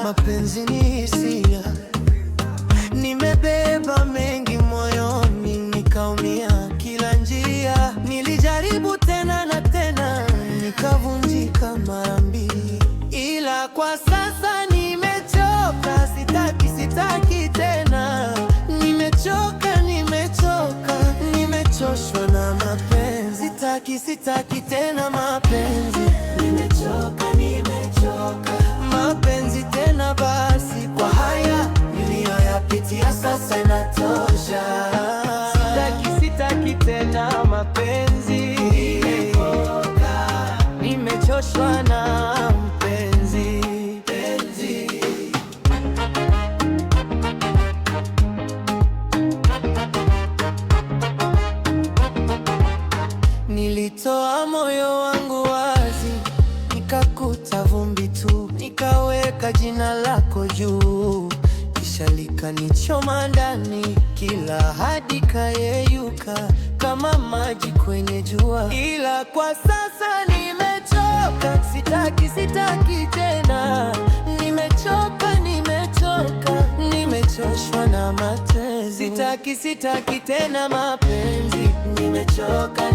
Mapenzi ni hisia, nimebeba mengi moyoni, nikaumia kila njia. Nilijaribu tena na tena, nikavunjika mara mbili, ila kwa sasa nimechoka, sitaki tena. Nimechoshwa na mapenzi, sitaki tena mapenzi. Nimechoka mapenzi tena, basi kwa haya niliyoyapitia sasa inatosha. Sitaki tena mapenzi, nimechoshwa na mapenzi. Nilitoa moyo wangu wazi, nikakuta vumbi tu, nikaweka jina lako juu, kisha likanichoma ndani, kila ahadi kayeyuka kama maji kwenye jua. Ila kwa sasa nimechoka, sitaki tena. Nimechoshwa na mapenzi, sitaki tena mapenzi. Nimechoka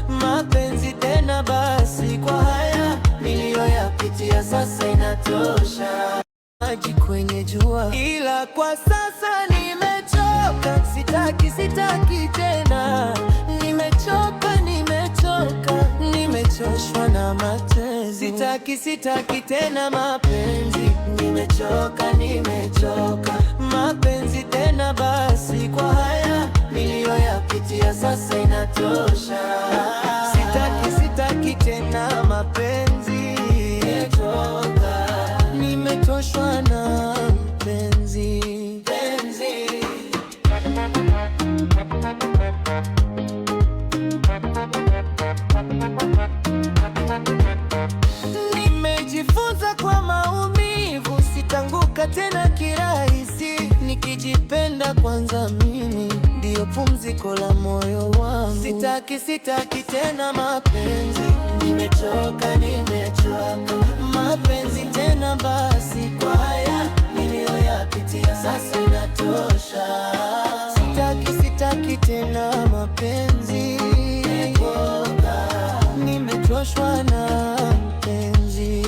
mapenzi tena, basi kwa haya niliyoyapitia sasa inatosha. Maji kwenye jua, ila kwa sasa nimechoka, sitaki tena. Nimechoshwa na mapenzi, sitaki tena mapenzi. Nimechoka mapenzi tena, basi kwa haya niliyoyapitia sasa inatosha. Sitaki tena mapenzi, nimechoshwa na mapenzi. Nimejifunza kwa maumivu, sitanguka tena kirahisi. Nikijipenda kwanza mimi, ndio pumziko la moyo wangu. Sitaki tena mapenzi. Nimechoka mapenzi tena, basi kwa haya niliyoyapitia sasa inatosha. Sitaki tena mapenzi, nimechoshwa na mapenzi.